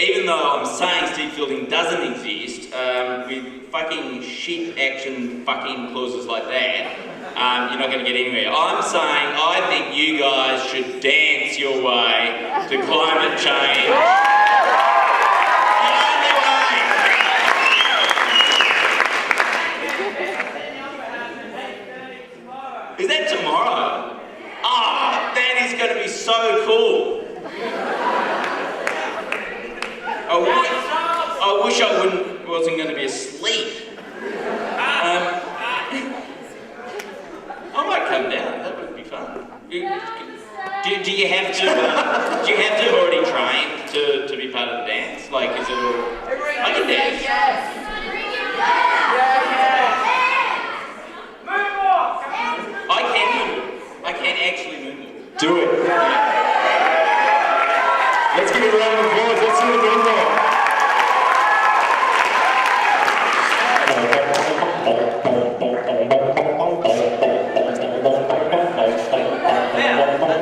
even though I'm saying Steve Fielding doesn't exist, with fucking shit action fucking clauses like that, you're not going to get anywhere. I'm saying I think you guys should dance your way to climate change. Is that tomorrow? Ah, that is going to be so cool. I wish I wasn't going to be asleep. I might come down. That would be fun. Do you have to? Do you have to have already trained to be part of the dance? Like, is it? I can dance. Yes. I can actually moonwalk. Do it. Let's give it a round of applause. Let's see the moonwalk.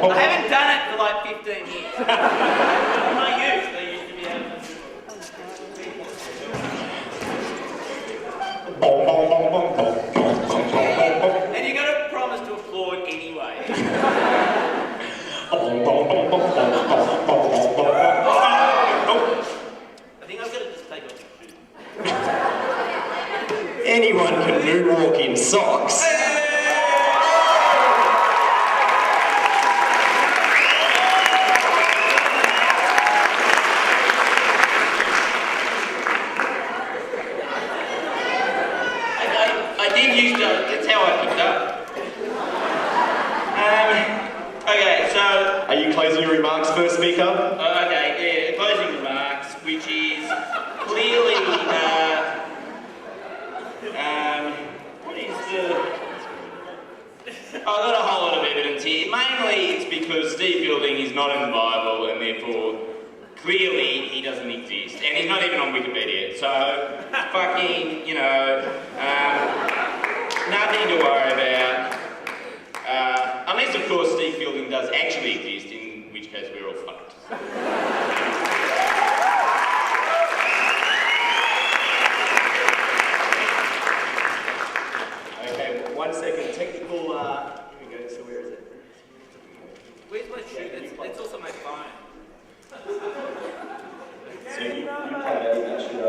I haven't done it for like 15 years. In my youth, they used to be able to. And you got to promise to applaud anyway. I think I've got to just take off my shoes. Anyone can moonwalk in socks. That's how I picked up. Okay, so... Are you closing your remarks first, speaker? Okay, yeah, closing remarks, which is clearly... what is the... I've got a whole lot of evidence here. Mainly it's because Steve Fielding is not in the Bible and therefore clearly he doesn't exist. And he's not even on Wikipedia. So, fucking, nothing to worry about. Unless, of course, Steve Fielding does actually exist, in which case we're all fucked. Okay, 1 second. Technical, here we go. So where is it? Where's my shoe? That's also my phone. So you play that should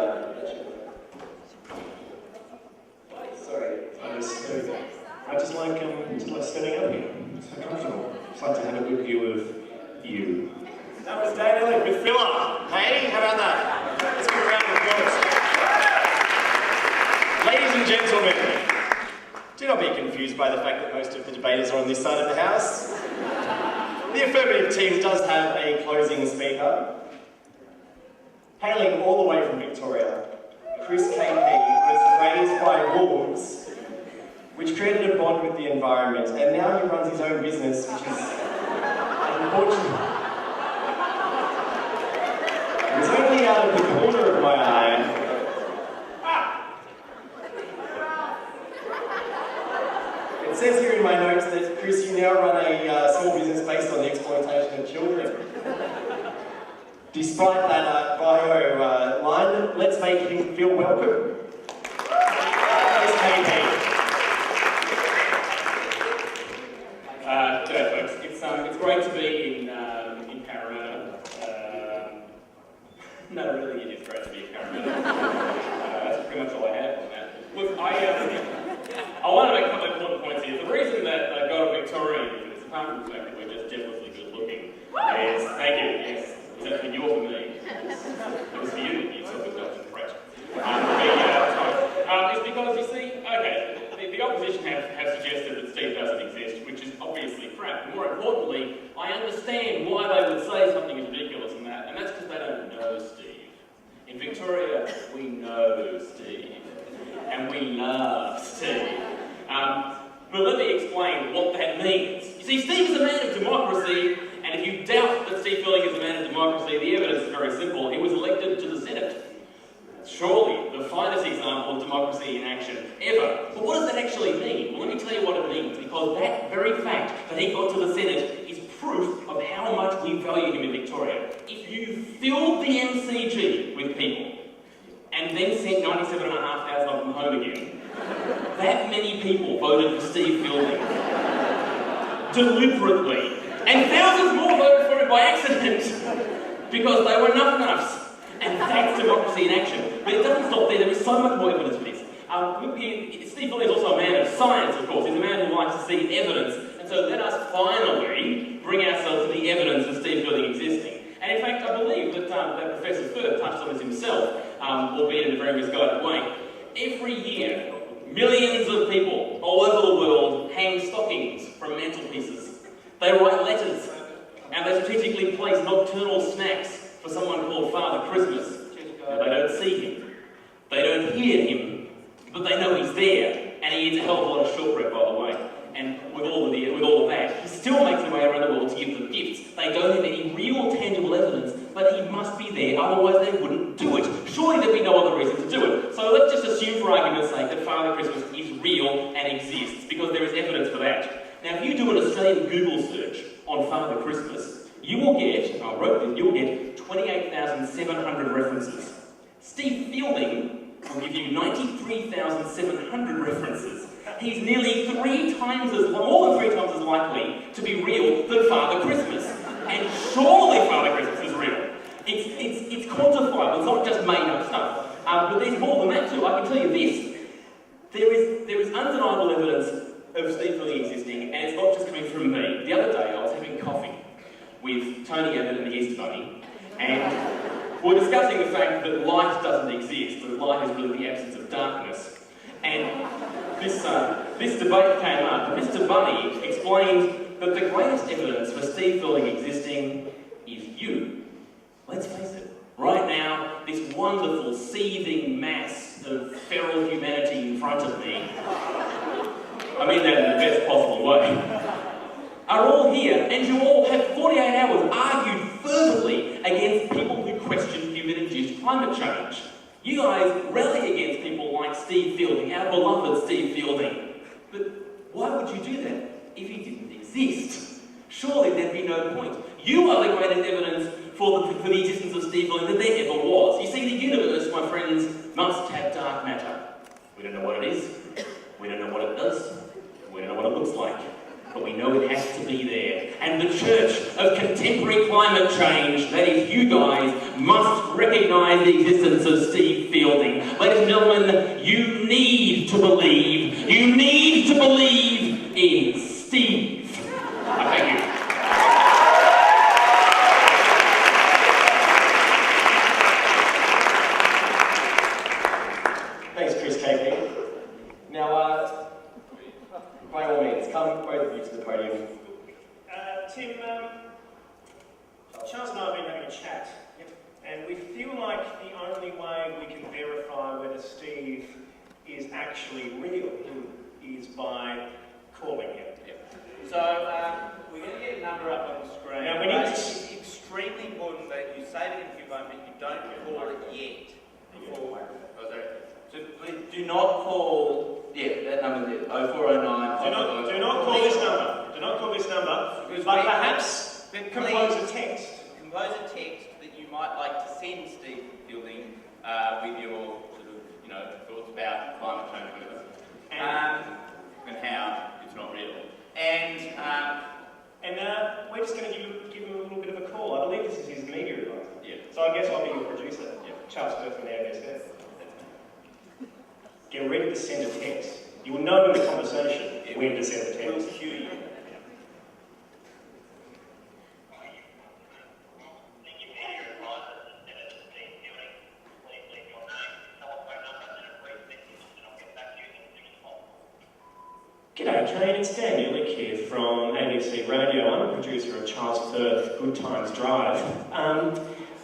sorry, I just like standing up here. It's so comfortable. Just like to have a good view of you. That was Dane Elliott with filler. Hey, how about that? Let's give a round of applause. Ladies and gentlemen, do not be confused by the fact that most of the debaters are on this side of the house. The affirmative team does have a closing speaker. Hailing all the way from Victoria, Chris KP was raised by wolves, which created a bond with the environment, and now he runs his own business, which is unfortunate. It's only out of the corner of my eye. It says here in my notes that, Chris, you now run a small business based on the exploitation of children. Despite that bio line, let's make him feel welcome. G'day folks, it's great to be in Parramatta. No, really it is great to be in Parramatta. That's pretty much all I have on that. Look, I want to make a couple of important points here. The reason that I got a Victorian for this, apart from the fact that we're just definitely good looking, is, thank you, yes, is that you're for me. It was for you, you took the Belgian French. It's because, you see, okay, the opposition have suggested that Steve doesn't exist, which is obviously crap. More importantly, I understand why they would say something as ridiculous as that, and that's because they don't know Steve. In Victoria, we know Steve, and we love Steve. But let me explain what that means. You see, Steve is a man of democracy, and if you doubt that Steve Fielding is a man of democracy, the evidence is very simple. He was elected to the Senate. Surely the finest example of democracy in action ever. But what does that actually mean? Well, let me tell you what it means, because that very fact that he got to the Senate is proof of how much we value him in Victoria. If you filled the MCG with people and then sent 97,500 of them home again, that many people voted for Steve Fielding deliberately, and thousands more voted for him by accident because they were nuffs. And that's democracy in action. But it doesn't stop there. There is so much more evidence for this. Steve Fielding is also a man of science, of course. He's a man who likes to see evidence. And so let us finally bring ourselves to the evidence of Steve Fielding existing. And in fact, I believe that Professor Firth touched on this himself, albeit in a very misguided way. Every year, millions of people all over the world hang stockings from mantelpieces. They write letters, and they strategically place nocturnal snacks for someone called Father Christmas. Now, they don't see him, they don't hear him, but they know he's there, and he eats a hell of a lot of shortbread, by the way. And with all of that, he still makes his way around the world to give them gifts. They don't have any real tangible evidence, but he must be there, otherwise they wouldn't do it. Surely there'd be no other reason to do it. So let's just assume, for argument's sake, that Father Christmas is real and exists, because there is evidence for that. Now, if you do an Australian Google search on Father Christmas, you will get, I wrote this, you'll get 28,700 references. Steve Fielding will give you 93,700 references. He's nearly more than three times as likely to be real than Father Christmas. And surely Father Christmas is real. It's quantifiable, it's not just made up stuff. But there's more than that too. I can tell you this. There is undeniable evidence of Steve Fielding existing, and it's not just coming from me. The other day I was having coffee with Tony Abbott and the Easter Bunny, and we're discussing the fact that light doesn't exist, that light is really the absence of darkness. And this debate came up, and Mr. Bunny explained that the greatest evidence for Steve Fielding existing is you. Let's face it, right now, this wonderful, seething mass of feral humanity in front of me, I mean that in the best possible way, are all here, and you all have 48 hours argued fervently against people who question human-induced climate change. You guys rally against people like Steve Fielding, our beloved Steve Fielding. But why would you do that if he didn't exist? Surely there'd be no point. You are the greatest evidence for the existence of Steve Fielding that there ever was. You see, the universe, my friends, must have dark matter. We don't know what it is, we don't know what it does, we don't know what it looks like. But we know it has to be there. And the Church of Contemporary Climate Change, that is you guys, must recognise the existence of Steve Fielding. Ladies and gentlemen, you need to believe in Steve. Thank you. Thanks, Chris KP. Now, by all means, come both of you to the podium. Tim, Charles and I have been having a chat, and we feel like the only way we can verify whether Steve is actually real is by calling him. So, we're going to get a number up on the screen. Now, we need to... It's extremely important that you save it into your phone, but you don't call it yet. So please do not call, that number there, 0409. Do not call this number. Do not call this number. But perhaps compose a text. Compose a text that you might like to send Steve Fielding with your sort of, thoughts about climate change, whatever. And how it's not real. And we're just going to give him a little bit of a call. I believe this is his media advisor. Yeah. So I guess I'll be your producer. Yeah. Charles Firth from the ABS. Get ready to send a text. You will know in the conversation when to send a text. We'll cue you. G'day, Kane. It's Dan Ulick here from ABC Radio. I'm a producer of Charles Firth, Good Times Drive.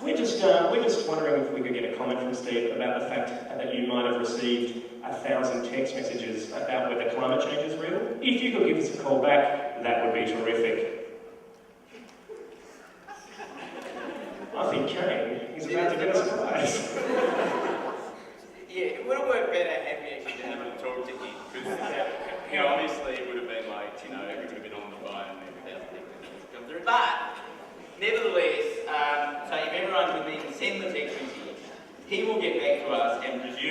We're just wondering if we could get a comment from Steve about the fact that you might have received 1,000 text messages about whether climate change is real. If you could give us a call back, that would be terrific. I think Kane is about to get a surprise. Yeah, it would have worked better had we actually been able to talk to him. Because, obviously it would have been like, everybody would have been on the phone and 1,000 text messages come through. But he will get back to us and presumably